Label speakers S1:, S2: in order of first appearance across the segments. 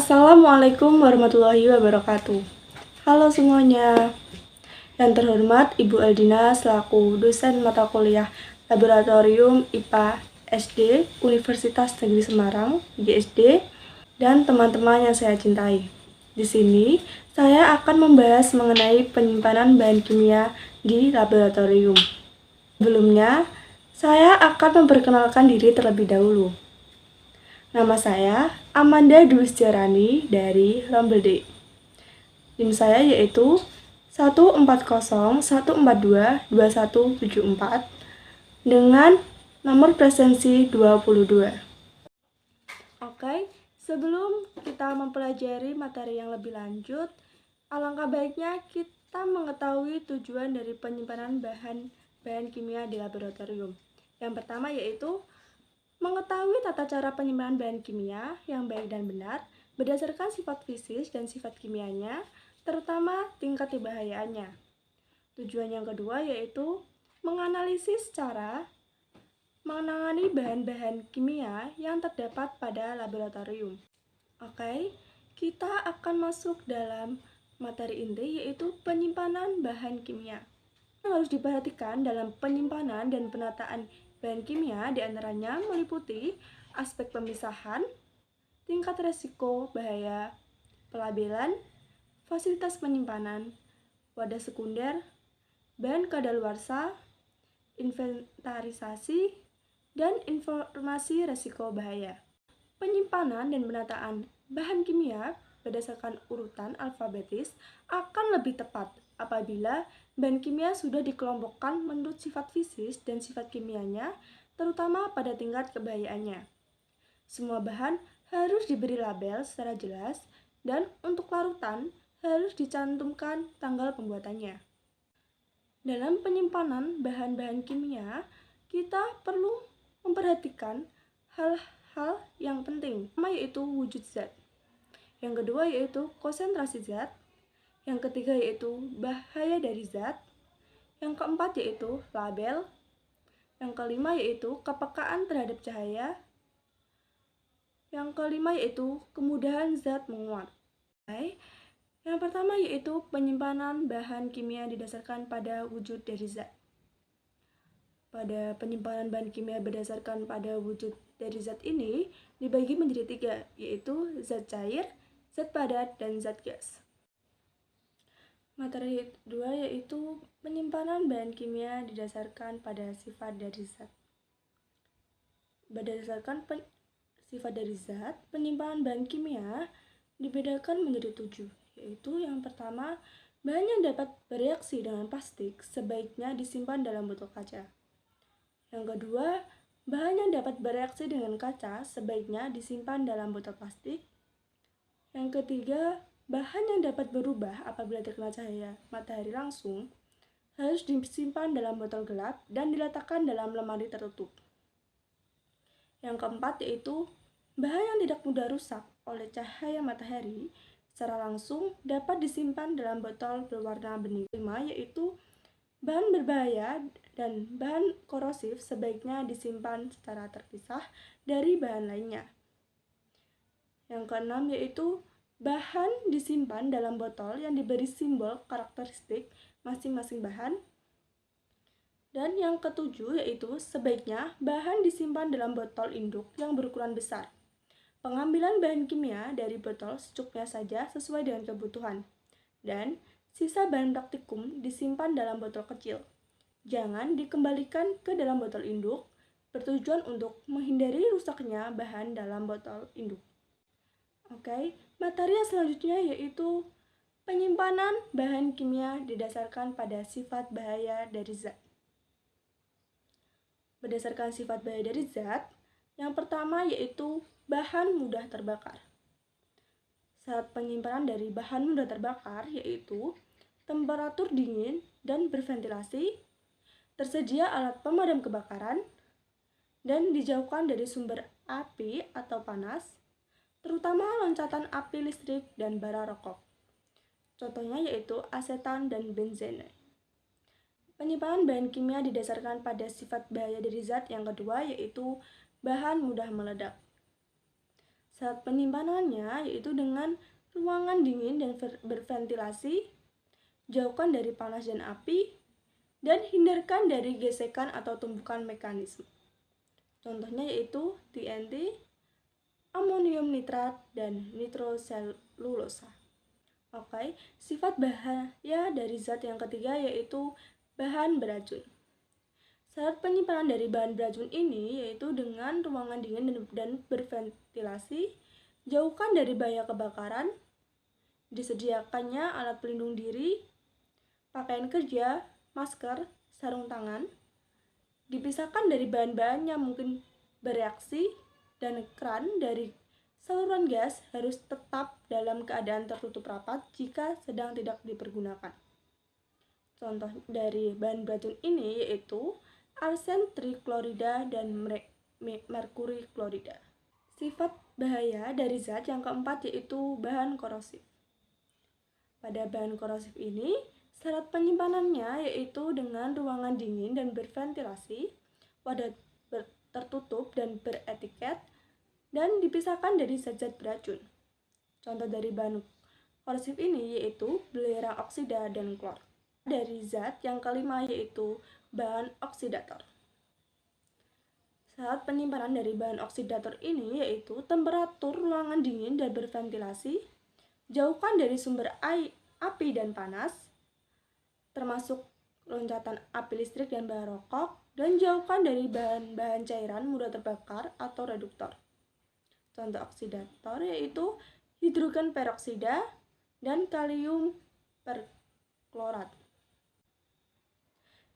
S1: Assalamualaikum warahmatullahi wabarakatuh. Halo semuanya. Yang terhormat Ibu Aldina selaku dosen mata kuliah Laboratorium IPA SD Universitas Negeri Semarang (IGSD) dan teman-teman yang saya cintai. Di sini saya akan membahas mengenai penyimpanan bahan kimia di laboratorium. Sebelumnya, saya akan memperkenalkan diri terlebih dahulu. Nama saya Amanda Dwi Setiarani dari Rombel D. NIM saya yaitu 14014222174 dengan nomor presensi 22. Oke, sebelum kita mempelajari materi yang lebih lanjut, alangkah baiknya kita mengetahui tujuan dari penyimpanan bahan kimia di laboratorium. Yang pertama yaitu mengetahui tata cara penyimpanan bahan kimia yang baik dan benar berdasarkan sifat fisik dan sifat kimianya, terutama tingkat kebahayaannya. Tujuan yang kedua yaitu menganalisis cara menangani bahan-bahan kimia yang terdapat pada laboratorium. Oke, kita akan masuk dalam materi inti yaitu penyimpanan bahan kimia. Yang harus diperhatikan dalam penyimpanan dan penataan bahan kimia diantaranya meliputi aspek pemisahan, tingkat resiko bahaya, pelabelan, fasilitas penyimpanan, wadah sekunder, bahan kadaluarsa, inventarisasi, dan informasi resiko bahaya. Penyimpanan dan penataan bahan kimia berdasarkan urutan alfabetis akan lebih tepat apabila bahan kimia sudah dikelompokkan menurut sifat fisik dan sifat kimianya, terutama pada tingkat kebahayaannya. Semua bahan harus diberi label secara jelas dan untuk larutan harus dicantumkan tanggal pembuatannya. Dalam penyimpanan bahan-bahan kimia, kita perlu memperhatikan hal-hal yang penting, yaitu wujud zat. Yang kedua yaitu konsentrasi zat. Yang ketiga yaitu bahaya dari zat. Yang keempat yaitu label. Yang kelima yaitu kepekaan terhadap cahaya. Yang kelima yaitu kemudahan zat menguap. Yang pertama yaitu penyimpanan bahan kimia didasarkan pada wujud dari zat. Pada penyimpanan bahan kimia berdasarkan pada wujud dari zat ini dibagi menjadi 3, yaitu zat cair, zat padat, dan zat gas. Materi kedua yaitu penyimpanan bahan kimia didasarkan pada sifat dari zat. Berdasarkan sifat dari zat, penyimpanan bahan kimia dibedakan menjadi 7, yaitu yang pertama, bahan yang dapat bereaksi dengan plastik sebaiknya disimpan dalam botol kaca. Yang kedua, bahan yang dapat bereaksi dengan kaca sebaiknya disimpan dalam botol plastik. Yang ketiga, bahan yang dapat berubah apabila terkena cahaya matahari langsung harus disimpan dalam botol gelap dan diletakkan dalam lemari tertutup. Yang keempat yaitu bahan yang tidak mudah rusak oleh cahaya matahari secara langsung dapat disimpan dalam botol berwarna bening. Kelima yaitu bahan berbahaya dan bahan korosif sebaiknya disimpan secara terpisah dari bahan lainnya. Yang keenam yaitu bahan disimpan dalam botol yang diberi simbol karakteristik masing-masing bahan. Dan yang ketujuh yaitu sebaiknya bahan disimpan dalam botol induk yang berukuran besar. Pengambilan bahan kimia dari botol secukupnya saja sesuai dengan kebutuhan. Dan sisa bahan praktikum disimpan dalam botol kecil. Jangan dikembalikan ke dalam botol induk, bertujuan untuk menghindari rusaknya bahan dalam botol induk. Oke, materi yang selanjutnya yaitu penyimpanan bahan kimia didasarkan pada sifat bahaya dari zat. Berdasarkan sifat bahaya dari zat, yang pertama yaitu bahan mudah terbakar. Syarat penyimpanan dari bahan mudah terbakar yaitu temperatur dingin dan berventilasi, tersedia alat pemadam kebakaran, dan dijauhkan dari sumber api atau panas, terutama loncatan api listrik dan bara rokok. Contohnya yaitu asetan dan benzene. Penyimpanan bahan kimia didasarkan pada sifat bahaya dari zat yang kedua yaitu bahan mudah meledak. Saat penyimpanannya yaitu dengan ruangan dingin dan berventilasi, jauhkan dari panas dan api, dan hindarkan dari gesekan atau tumpukan mekanisme. Contohnya yaitu TNT, amonium nitrat, dan nitroselulosa. Oke, sifat bahaya dari zat yang ketiga yaitu bahan beracun. Saat penyimpanan dari bahan beracun ini yaitu dengan ruangan dingin dan berventilasi, jauhkan dari bahaya kebakaran, disediakannya alat pelindung diri, pakaian kerja, masker, sarung tangan, dipisahkan dari bahan-bahan yang mungkin bereaksi, dan keran dari saluran gas harus tetap dalam keadaan tertutup rapat jika sedang tidak dipergunakan. Contoh dari bahan beracun ini yaitu arsen triklorida dan merkuri klorida. Sifat bahaya dari zat yang keempat yaitu bahan korosif. Pada bahan korosif ini, syarat penyimpanannya yaitu dengan ruangan dingin dan berventilasi, wadah tertutup dan beretiket, dan dipisahkan dari zat-zat beracun. Contoh dari bahan korosif ini yaitu belerang oksida dan klor. Dari zat yang kelima yaitu bahan oksidator. Saat penyimpanan dari bahan oksidator ini yaitu temperatur ruangan dingin dan berventilasi, jauhkan dari sumber api dan panas, termasuk loncatan api listrik dan bara rokok, dan jauhkan dari bahan-bahan cairan mudah terbakar atau reduktor. Contoh oksidator yaitu hidrogen peroksida dan kalium perklorat.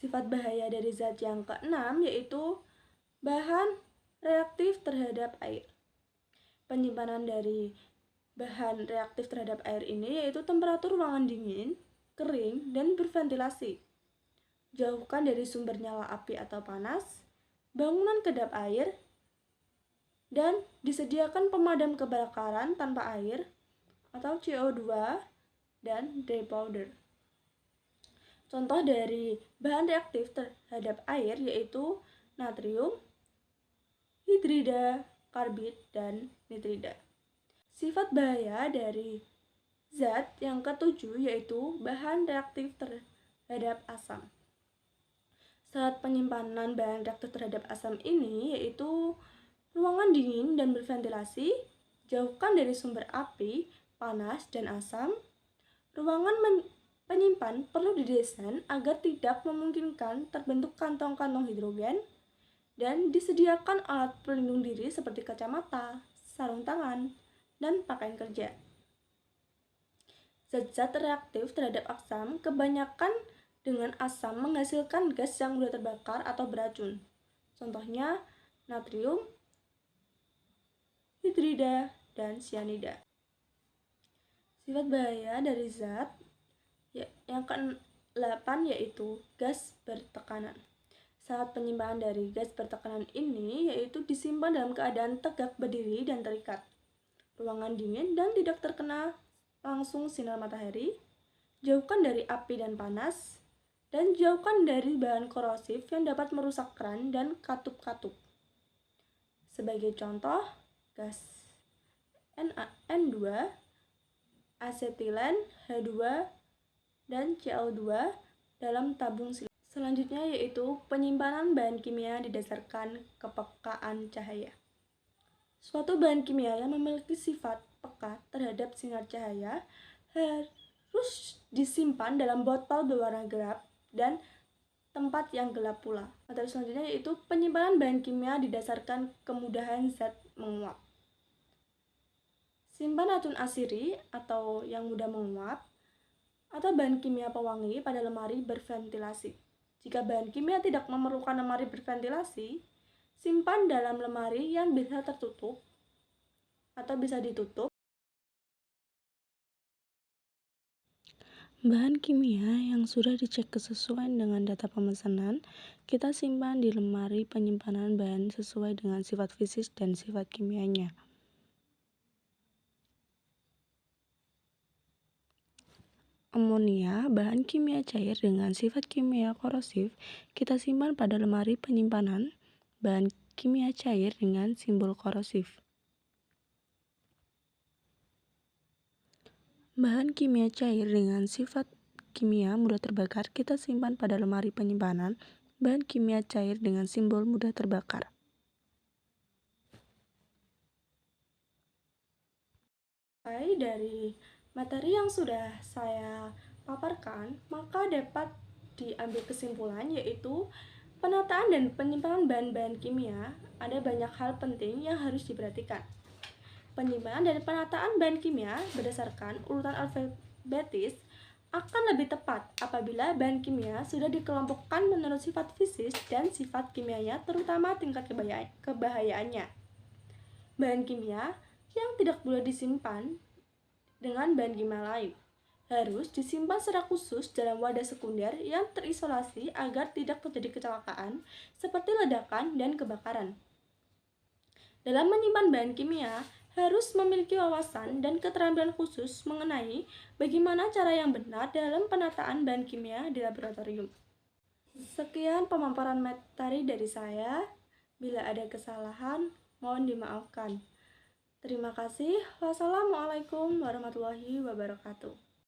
S1: Sifat bahaya dari zat yang keenam yaitu bahan reaktif terhadap air. Penyimpanan dari bahan reaktif terhadap air ini yaitu temperatur ruangan dingin, kering, dan berventilasi. Jauhkan dari sumber nyala api atau panas, bangunan kedap air, dan disediakan pemadam kebakaran tanpa air atau CO2 dan dry powder. Contoh dari bahan reaktif terhadap air yaitu natrium, hidrida, karbid, dan nitrida. Sifat bahaya dari zat yang ketujuh yaitu bahan reaktif terhadap asam. Saat penyimpanan bahan reaktif terhadap asam ini yaitu ruangan dingin dan berventilasi, jauhkan dari sumber api, panas, dan asam. Ruangan penyimpan perlu didesain agar tidak memungkinkan terbentuk kantong-kantong hidrogen, dan disediakan alat pelindung diri seperti kacamata, sarung tangan, dan pakaian kerja. Zat-zat reaktif terhadap asam kebanyakan dengan asam menghasilkan gas yang mudah terbakar atau beracun. Contohnya natrium, hidrida, dan cyanida. Sifat bahaya dari zat yang ke-8 yaitu gas bertekanan. Saat penyimpanan dari gas bertekanan ini yaitu disimpan dalam keadaan tegak berdiri dan terikat, ruangan dingin dan tidak terkena langsung sinar matahari, jauhkan dari api dan panas, dan jauhkan dari bahan korosif yang dapat merusak keran dan katup-katup. Sebagai contoh, gas N2, asetilen, H2, dan Cl2 dalam tabung silikon. Selanjutnya yaitu penyimpanan bahan kimia didasarkan kepekaan cahaya. Suatu bahan kimia yang memiliki sifat peka terhadap sinar cahaya harus disimpan dalam botol berwarna gelap dan tempat yang gelap pula. Materi selanjutnya yaitu penyimpanan bahan kimia didasarkan kemudahan zat menguap. Simpan racun asiri atau yang mudah menguap atau bahan kimia pewangi pada lemari berventilasi. Jika bahan kimia tidak memerlukan lemari berventilasi, simpan dalam lemari yang bisa tertutup atau bisa ditutup. Bahan kimia yang sudah dicek kesesuaian dengan data pemesanan, kita simpan di lemari penyimpanan bahan sesuai dengan sifat fisik dan sifat kimianya. Amonia, bahan kimia cair dengan sifat kimia korosif, kita simpan pada lemari penyimpanan bahan kimia cair dengan simbol korosif. Bahan kimia cair dengan sifat kimia mudah terbakar kita simpan pada lemari penyimpanan bahan kimia cair dengan simbol mudah terbakar. Dari materi yang sudah saya paparkan, maka dapat diambil kesimpulan yaitu penataan dan penyimpanan bahan-bahan kimia ada banyak hal penting yang harus diperhatikan. Penyimpanan dan penataan bahan kimia berdasarkan urutan alfabetis akan lebih tepat apabila bahan kimia sudah dikelompokkan menurut sifat fisik dan sifat kimianya terutama tingkat kebahayaannya. Bahan kimia yang tidak boleh disimpan dengan bahan kimia lain harus disimpan secara khusus dalam wadah sekunder yang terisolasi agar tidak terjadi kecelakaan seperti ledakan dan kebakaran. Dalam menyimpan bahan kimia, harus memiliki wawasan dan keterampilan khusus mengenai bagaimana cara yang benar dalam penataan bahan kimia di laboratorium. Sekian pemaparan materi dari saya. Bila ada kesalahan, mohon dimaafkan. Terima kasih. Wassalamualaikum warahmatullahi wabarakatuh.